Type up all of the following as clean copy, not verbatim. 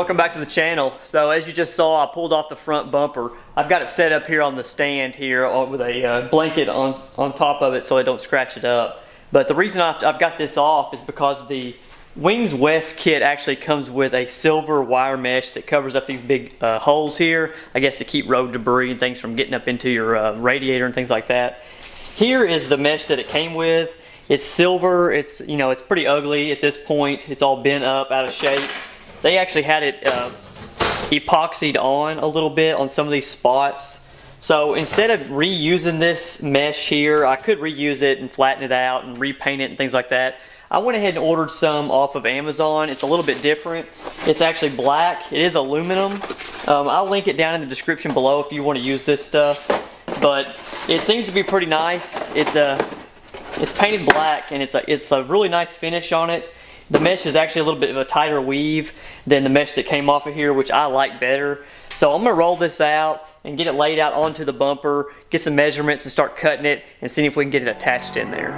welcome back to the channel. So as you just saw, I pulled off the front bumper. I've got it set up here on the stand here with a blanket on top of it so I don't scratch it up. But the reason I've got this off is because the Wings West kit actually comes with a silver wire mesh that covers up these big holes here, I guess to keep road debris and things from getting up into your radiator and things like that. Here is the mesh that it came with. It's silver, it's pretty ugly at this point. It's all bent up, out of shape. They actually had it epoxied on a little bit on some of these spots. So instead of reusing this mesh here, I could reuse it and flatten it out and repaint it and things like that. I went ahead and ordered some off of Amazon. It's a little bit different. It's actually black. It is aluminum. I'll link it down in the description below if you want to use this stuff. But it seems to be pretty nice. It's painted black and it's a really nice finish on it. The mesh is actually a little bit of a tighter weave than the mesh that came off of here, which I like better. So I'm going to roll this out and get it laid out onto the bumper, get some measurements and start cutting it and seeing if we can get it attached in there.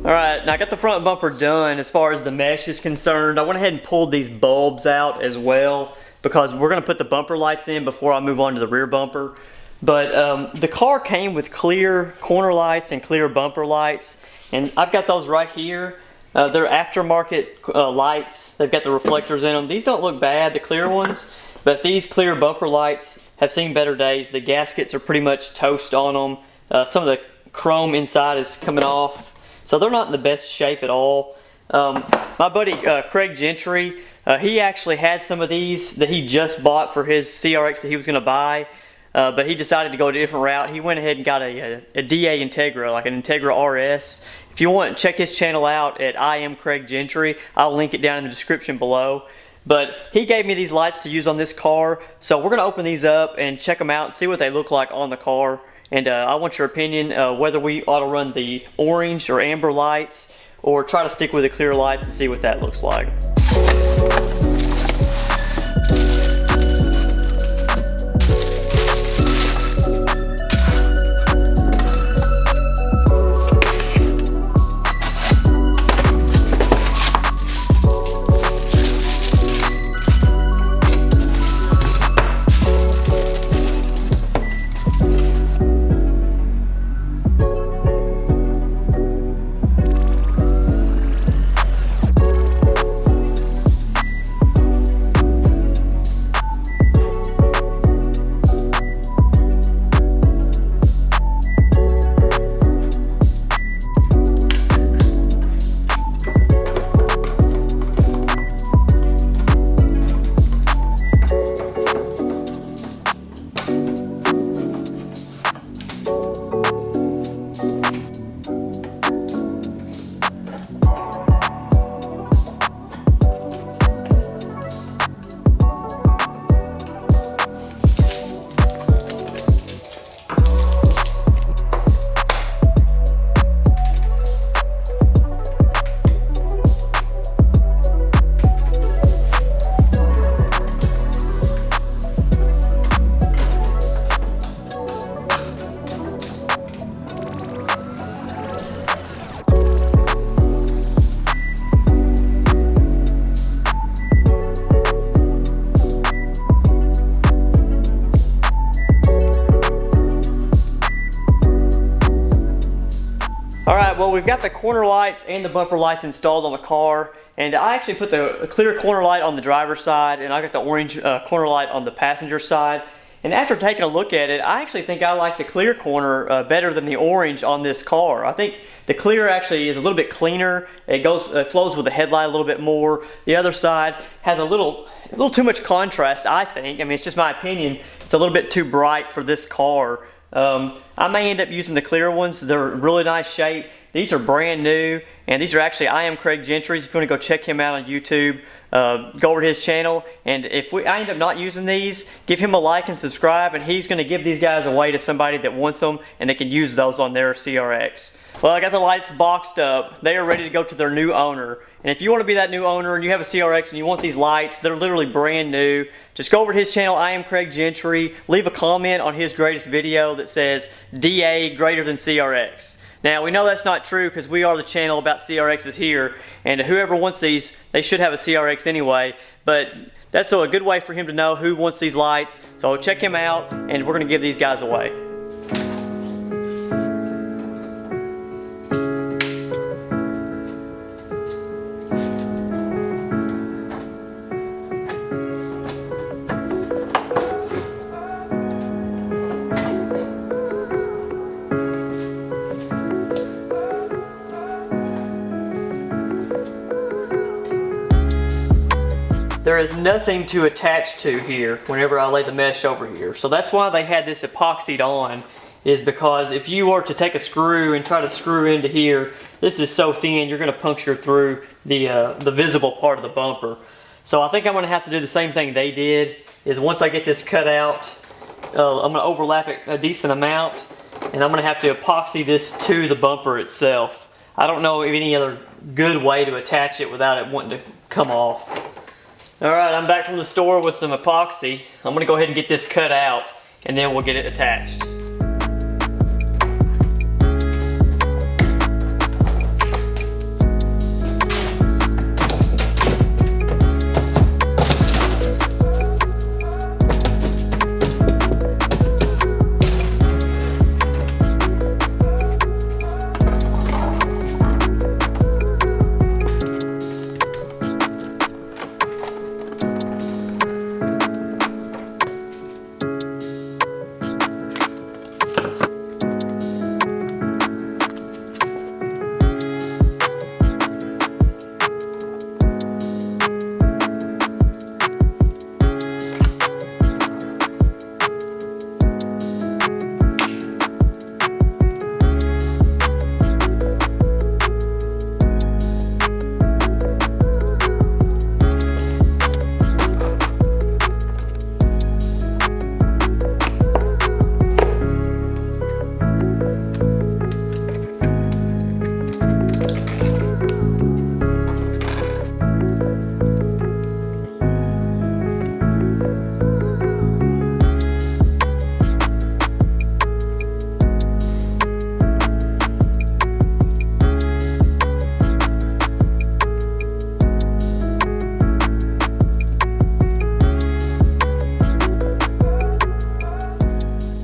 Alright, now I got the front bumper done as far as the mesh is concerned. I went ahead and pulled these bulbs out as well because we're going to put the bumper lights in before I move on to the rear bumper. But the car came with clear corner lights and clear bumper lights, and I've got those right here. They're aftermarket lights. They've got the reflectors in them. These don't look bad, the clear ones, but these clear bumper lights have seen better days. The gaskets are pretty much toast on them. Some of the chrome inside is coming off. So they're not in the best shape at all. My buddy Craig Gentry, he actually had some of these that he just bought for his CRX that he was going to buy, but he decided to go a different route. He went ahead and got a DA Integra, like an Integra RS. If you want, check his channel out at I Am Craig Gentry. I'll link it down in the description below. But he gave me these lights to use on this car, so we're going to open these up and check them out and see what they look like on the car. And I want your opinion whether we ought to run the orange or amber lights or try to stick with the clear lights and see what that looks like. well, we've got the corner lights and the bumper lights installed on the car, and I actually put the clear corner light on the driver's side, and I got the orange corner light on the passenger side. And after taking a look at it, I actually think I like the clear corner better than the orange on this car. I think the clear actually is a little bit cleaner. It flows with the headlight a little bit more. The other side has a little too much contrast, I think. I mean, it's just my opinion. It's a little bit too bright for this car. I may end up using the clear ones. They're in really nice shape. These are brand new, and these are actually I Am Craig Gentry's. If you want to go check him out on YouTube, go over to his channel, and if I end up not using these, give him a like and subscribe, and he's going to give these guys away to somebody that wants them, and they can use those on their CRX. Well, I got the lights boxed up. They are ready to go to their new owner. And if you want to be that new owner and you have a CRX and you want these lights, they're literally brand new. Just go over to his channel, I Am Craig Gentry. Leave a comment on his greatest video that says DA greater than CRX. Now, we know that's not true because we are the channel about CRXs here, and whoever wants these, they should have a CRX anyway, but that's a good way for him to know who wants these lights. So check him out, and we're going to give these guys away. There is nothing to attach to here whenever I lay the mesh over here. So that's why they had this epoxied on, is because if you were to take a screw and try to screw into here, this is so thin you're going to puncture through the visible part of the bumper. So I think I'm going to have to do the same thing they did, is once I get this cut out, I'm going to overlap it a decent amount, and I'm going to have to epoxy this to the bumper itself. I don't know of any other good way to attach it without it wanting to come off. Alright, I'm back from the store with some epoxy. I'm going to go ahead and get this cut out, and then we'll get it attached.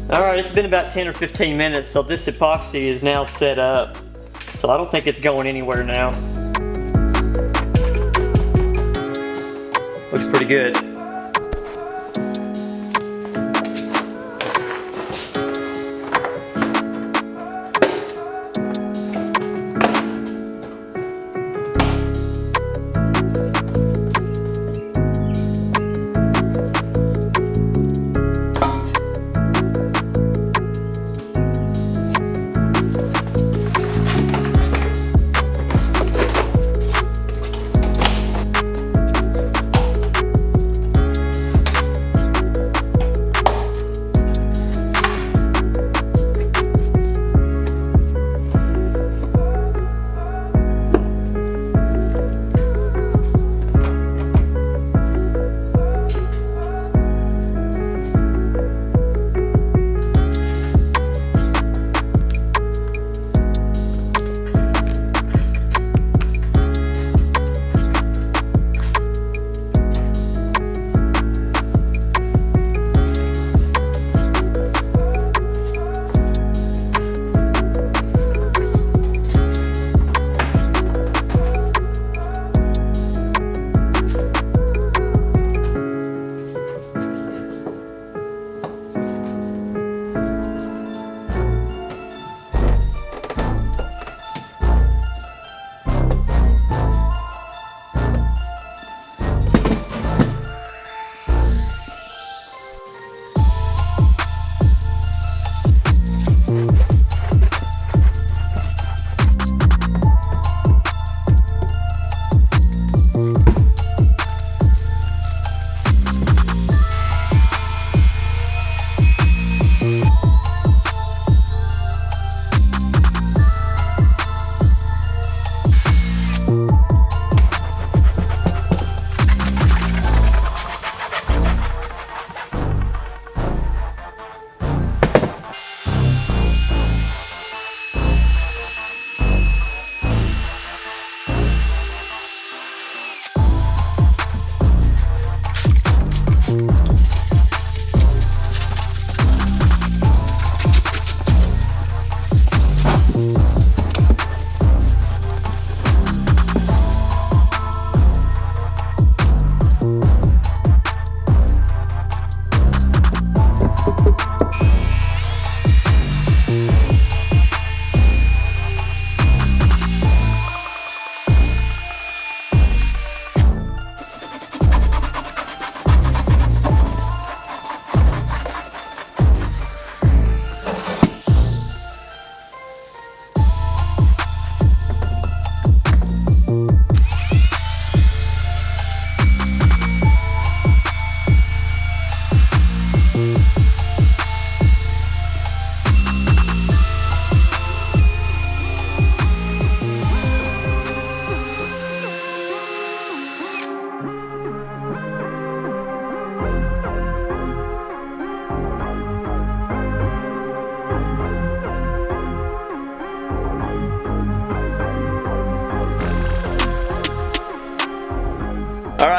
Alright, it's been about 10 or 15 minutes, so this epoxy is now set up. So I don't think it's going anywhere now. Looks pretty good.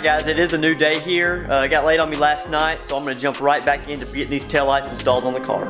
Alright guys, it is a new day here. It got late on me last night, so I'm going to jump right back into getting these taillights installed on the car.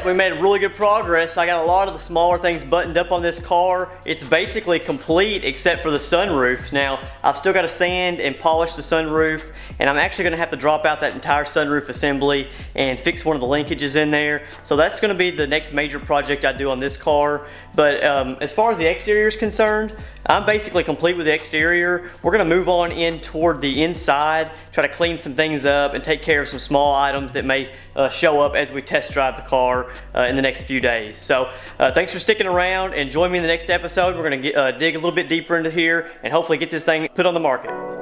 But we made really good progress. I got a lot of the smaller things buttoned up on this car. It's basically complete except for the sunroof. Now, I've still got to sand and polish the sunroof, and I'm actually going to have to drop out that entire sunroof assembly and fix one of the linkages in there. So that's going to be the next major project I do on this car. But as far as the exterior is concerned, I'm basically complete with the exterior. We're going to move on in toward the inside, try to clean some things up and take care of some small items that may show up as we test drive the car in the next few days. So thanks for sticking around, and join me in the next episode. We're going to dig a little bit deeper into here and hopefully get this thing put on the market.